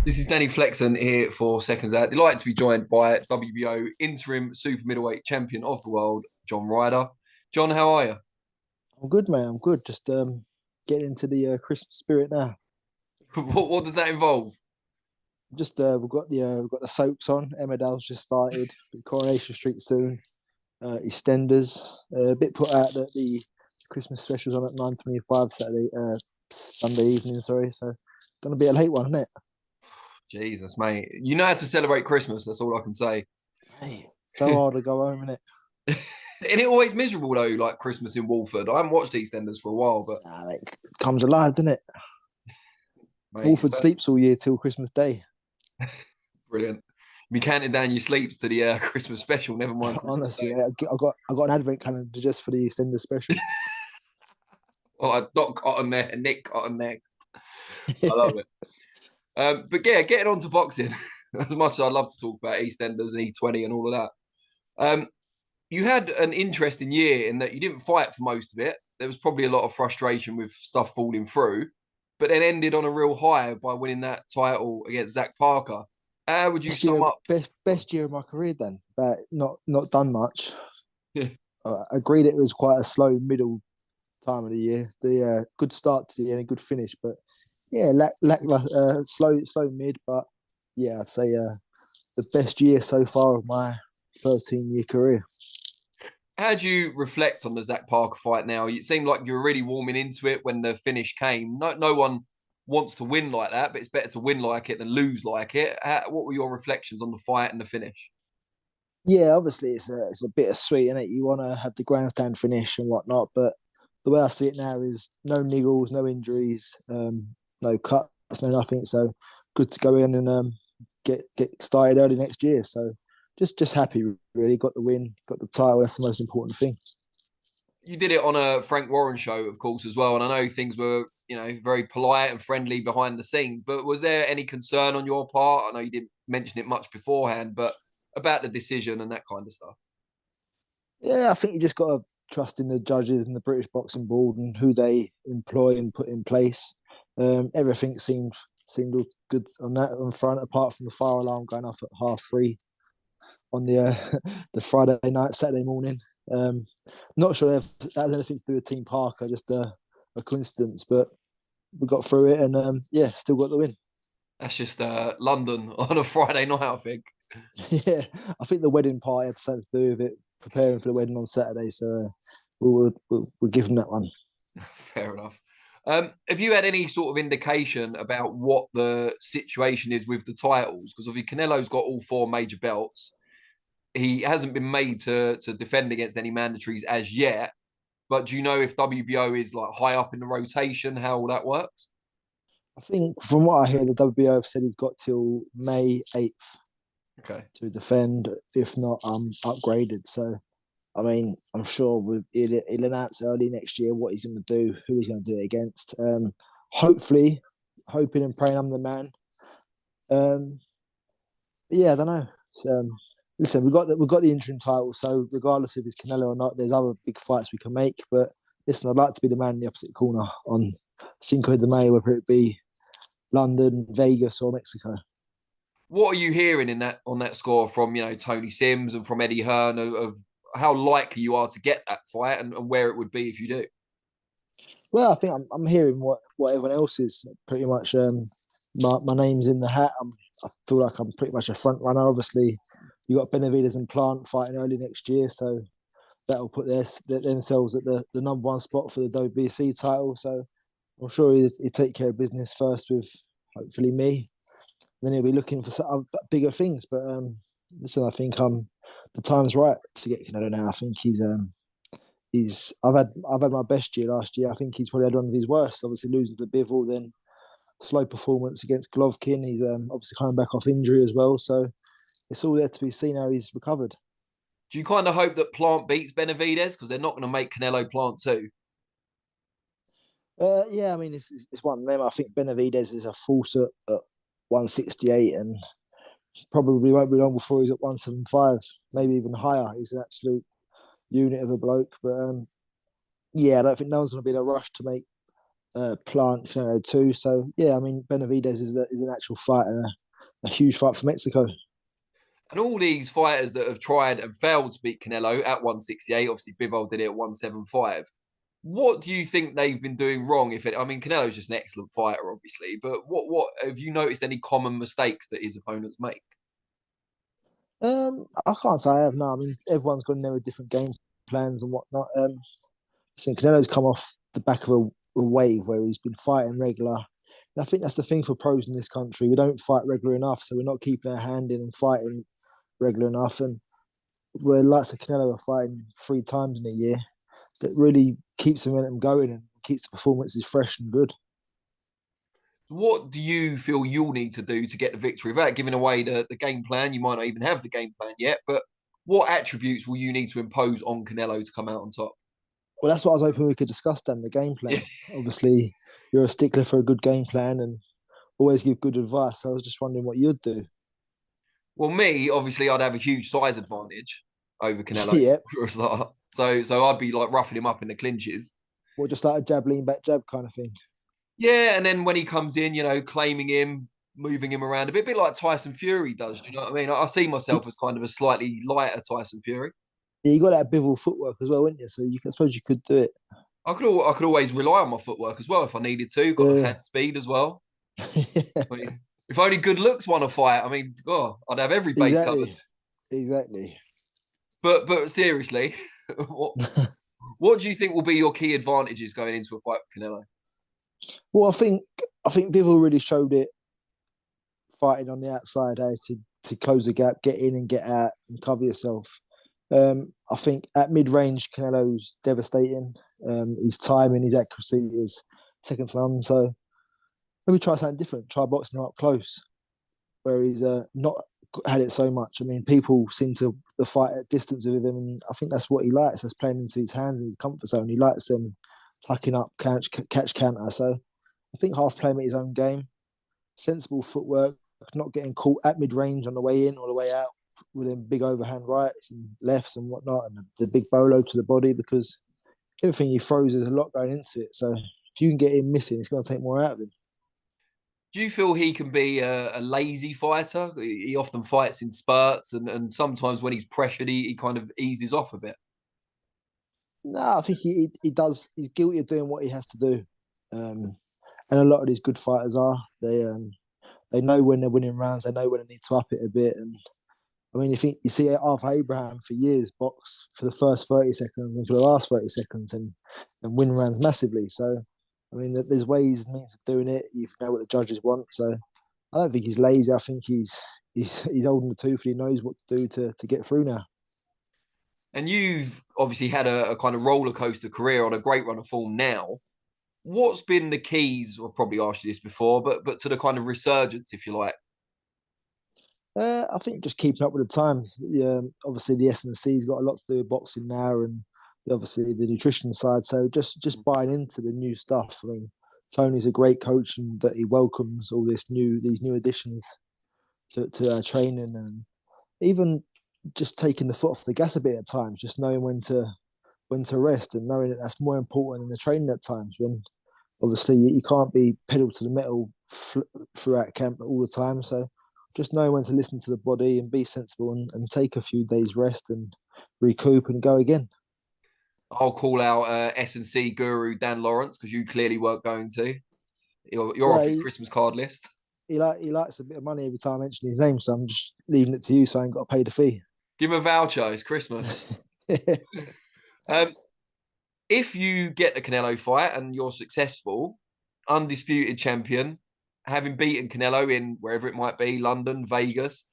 This is Danny Flexen here for SecondsOut. Delighted to be joined by WBO Interim super-middleweight champion of the world, John Ryder. John, how are you? I'm good, mate. I'm good. Just getting into the Christmas spirit now. What does that involve? Just we've got the soaps on. Emmerdale's just started. Coronation Street soon. EastEnders. A bit put out that the Christmas specials on at 9:25 Sunday evening. Sorry, so gonna be a late one, isn't it? Jesus, mate. You know how to celebrate Christmas. That's all I can say. Hey, so hard to go home, innit? Isn't it always miserable, though, like Christmas in Walford? I haven't watched EastEnders for a while, but, Mate, it comes alive, doesn't it? mate, Walford sleeps all year till Christmas Day. brilliant. Be counting down your sleeps to the Christmas special, never mind Christmas Honestly, Day. I got an advent calendar just for the EastEnders special. Oh, Doc Cotton there, Nick Cotton next. I love it. But yeah, getting on to boxing, as much as I'd love to talk about EastEnders and E20 and all of that. You had an interesting year in that you didn't fight for most of it. There was probably a lot of frustration with stuff falling through, but then ended on a real high by winning that title against Zach Parker. How would you sum up? Best year of my career then, but not done much. Yeah, I agreed it was quite a slow middle time of the year. The good start to the year and a good finish, but yeah, slow mid. But yeah, I'd say the best year so far of my 13-year career. how do you reflect on the Zach Parker fight now? It seemed like you were really warming into it when the finish came. No one wants to win like that, but it's better to win like it than lose like it. What were your reflections on the fight and the finish? Yeah, obviously it's a bit sweet, and you want to have the grandstand finish and whatnot. But the way I see it now is no niggles, no injuries, no cuts, no nothing. So good to go in and get started early next year. So just happy, really. Got the win, got the title. That's the most important thing. You did it on a Frank Warren show, of course, as well. And I know things were, very polite and friendly behind the scenes. But was there any concern on your part? I know you didn't mention it much beforehand, but about the decision and that kind of stuff. Yeah, I think you just got to trust in the judges and the British Boxing Board and who they employ and put in place. Everything seemed all good on that on front, apart from the fire alarm going off at 3:30 on the the Friday night, Saturday morning. Um, Not sure if that has anything to do with Team Parker, just a coincidence, but we got through it and yeah, still got the win. That's just London on a Friday night, I think. Yeah, I think the wedding party had something to do with it, preparing for the wedding on Saturday, so we'll give them that one. Fair enough. Have you had any sort of indication about what the situation is with the titles? Because obviously Canelo's got all four major belts. He hasn't been made to defend against any mandatories as yet. But do you know if WBO is like high up in the rotation, how all that works? I think from what I hear, the WBO have said he's got till May 8th Okay. to defend, if not upgraded. So, I mean, I'm sure he'll announce early next year what he's going to do, who he's going to do it against. Hopefully, hoping and praying I'm the man. But yeah, I don't know. Listen, we've got the interim title, so regardless if it's Canelo or not, there's other big fights we can make. But listen, I'd like to be the man in the opposite corner on Cinco de Mayo, whether it be London, Vegas, or Mexico. What are you hearing in that on that score from Tony Sims and from Eddie Hearn of how likely you are to get that fight and where it would be if you do? Well, I think I'm hearing what everyone else is pretty much. My name's in the hat. I feel like I'm pretty much a front runner. Obviously, you got Benavides and Plant fighting early next year, so that'll put themselves at the number one spot for the WBC title. So I'm sure he'll take care of business first with hopefully me. Then he'll be looking for some bigger things. But listen, I think the time's right to get Canelo now. I think he's I've had my best year last year. I think he's probably had one of his worst. Obviously losing to Bivol, then slow performance against Golovkin. He's obviously coming back off injury as well. So it's all there to be seen how he's recovered. Do you kind of hope that Plant beats Benavides because they're not going to make Canelo Plant too? Yeah, I mean it's one of them. I think Benavides is a force at 168 and probably won't be long before he's at 175, maybe even higher. He's an absolute unit of a bloke. But yeah, I don't think no one's going to be in a rush to make Plant, Canelo too. So yeah, I mean Benavidez is an actual fighter, a huge fight for Mexico. And all these fighters that have tried and failed to beat Canelo at 168, obviously Bivol did it at 175. What do you think they've been doing wrong? I mean, Canelo's just an excellent fighter, obviously, but what have you noticed any common mistakes that his opponents make? I can't say I have. No, I mean everyone's got in there with different game plans and whatnot. So Canelo's come off the back of a wave where he's been fighting regular. And I think that's the thing for pros in this country. We don't fight regular enough, so we're not keeping our hand in and fighting regular enough. And where lots of Canelo are fighting 3 times in a year, that really keeps the momentum going and keeps the performances fresh and good. What do you feel you'll need to do to get the victory without giving away the game plan? You might not even have the game plan yet, but what attributes will you need to impose on Canelo to come out on top? Well, that's what I was hoping we could discuss then, the game Yeah. plan. Obviously, you're a stickler for a good game plan and always give good advice. So I was just wondering what you'd do. Well, me, obviously, I'd have a huge size advantage over Canelo Yeah. for a start. So I'd be like roughing him up in the clinches. Or just like a jab, lean back, jab kind of thing. Yeah, and then when he comes in, claiming him, moving him around a bit like Tyson Fury does. Do you know what I mean? I see myself as kind of a slightly lighter Tyson Fury. Yeah, you got that Bivol footwork as well, wouldn't you? So I suppose you could do it. I could always rely on my footwork as well if I needed to. Got the Yeah. head speed as well. I mean, if only good looks won a fight, I mean, God, I'd have every base covered. Exactly. Exactly. But seriously, what do you think will be your key advantages going into a fight with Canelo? Well, I think Bivol really showed it fighting on the outside, to close the gap, get in and get out and cover yourself. I think at mid range, Canelo's devastating. His timing, his accuracy is second to none. So maybe try something different. Try boxing him up close, where he's not had it so much. I mean, people seem to the fight at distance with him, and I think that's what he likes. That's playing into his hands and his comfort zone. He likes them tucking up, catch counter. So I think half playing his own game, sensible footwork, not getting caught at mid range on the way in or the way out with them big overhand rights and lefts and whatnot, and the big bolo to the body, because everything he throws, there's a lot going into it. So if you can get him missing, it's going to take more out of him. Do you feel he can be a lazy fighter? He often fights in spurts, and sometimes when he's pressured, he kind of eases off a bit. No, I think he does. He's guilty of doing what he has to do, and a lot of these good fighters are. They know when they're winning rounds. They know when they need to up it a bit. And I mean, you see Arthur Abraham for years box for the first 30 seconds and for the last 30 seconds, and win rounds massively. So I mean, there's ways and means of doing it. You know what the judges want. So I don't think he's lazy. I think he's old in the tooth and he knows what to do to get through now. And you've obviously had a kind of roller coaster career on a great run of form now. What's been the keys? I've probably asked you this before, but to the kind of resurgence, if you like. I think just keeping up with the times. Yeah, obviously the S&C's got a lot to do with boxing now, and obviously the nutrition side. So just buying into the new stuff. I mean, Tony's a great coach, and that he welcomes all these new additions to our training, and even just taking the foot off the gas a bit at times. Just knowing when to rest, and knowing that that's more important than the training at times. When obviously you can't be pedal to the metal throughout camp all the time. So just know when to listen to the body and be sensible, and take a few days rest and recoup and go again. I'll call out S&C guru Dan Lawrence, because you clearly weren't going to. You're Yeah, off his Christmas card list. he likes a bit of money every time I mention his name, so I'm just leaving it to you, so I ain't got to pay the fee. Give him a voucher. It's Christmas. um, if you get the Canelo fight and you're successful, undisputed champion, having beaten Canelo in wherever it might be, London, Vegas,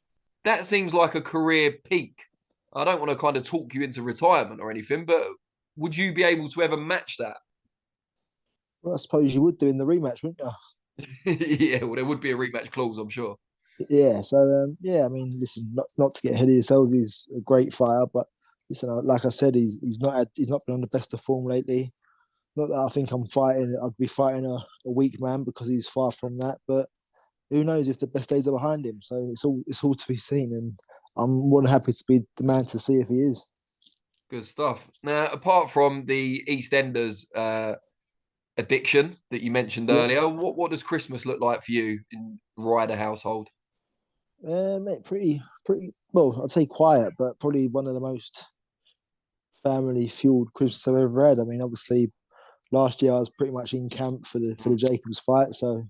that seems like a career peak. I don't want to kind of talk you into retirement or anything, but would you be able to ever match that? Well, I suppose you would do in the rematch, wouldn't you? Yeah, well, there would be a rematch clause, I'm sure. Yeah, so yeah, I mean, listen, not to get ahead of yourselves, he's a great fighter, but listen, like I said, he's not been on the best of form lately. Not that I think I'd be fighting a weak man, because he's far from that, but who knows if the best days are behind him? So it's all to be seen, and I'm more than happy to be the man to see if he is. Good stuff. Now, apart from the EastEnders addiction that you mentioned Yeah, earlier. What does Christmas look like for you in Ryder household? mate, pretty. Well, I'd say quiet, but probably one of the most family fueled Christmas I've ever had. I mean, obviously, last year I was pretty much in camp for the Jacobs fight, so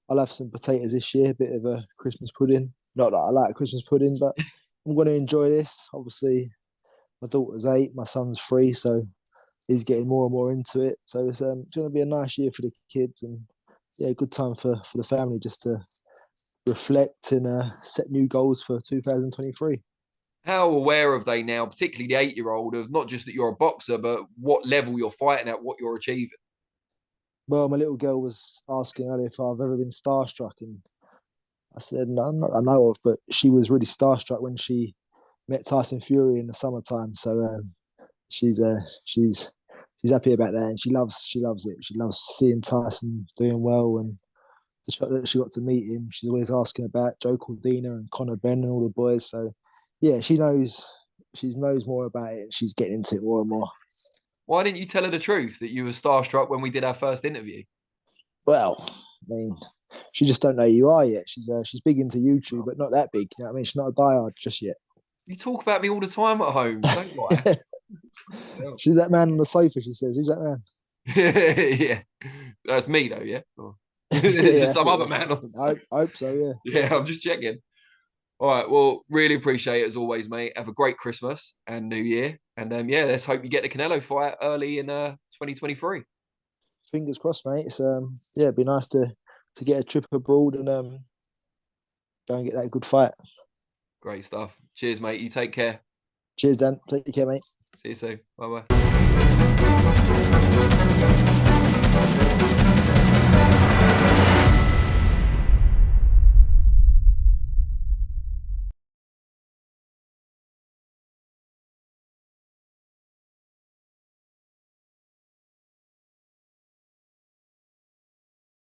I'll have some potatoes this year, a bit of a Christmas pudding. Not that I like Christmas pudding, but I'm going to enjoy this. Obviously, my daughter's 8, my son's 3, so he's getting more and more into it. So it's going to be a nice year for the kids, and yeah, good time for the family just to reflect and set new goals for 2023. How aware are they now, particularly the 8-year-old, of not just that you're a boxer, but what level you're fighting at, what you're achieving? Well, my little girl was asking earlier if I've ever been starstruck, and I said no, not I know of, but she was really starstruck when she met Tyson Fury in the summertime. So she's uh, she's she's happy about that, and she loves it. She loves seeing Tyson doing well, and the shot that she got to meet him. She's always asking about Joe Cordina and Conor Benn and all the boys. So yeah, she knows. She knows more about it, and she's getting into it more and more. Why didn't you tell her the truth that you were starstruck when we did our first interview? Well, I mean, she just don't know who you are yet. She's big into YouTube, but not that big. You know what I mean? She's not a diehard just yet. You talk about me all the time at home. Don't lie. She's that man on the sofa. She says, "Who's that man?" Yeah, that's me though. Yeah, or is Yeah, it that's some it. other Yeah. man? I hope so. Yeah. Yeah, I'm just checking. All right. Well, really appreciate it as always, mate. Have a great Christmas and New Year, and yeah, let's hope you get the Canelo fight early in 2023. Fingers crossed, mate. It's yeah, it'd be nice to get a trip abroad and go and get that good fight. Great stuff. Cheers, mate. You take care. Cheers, Dan. Take care, mate. See you soon. Bye bye.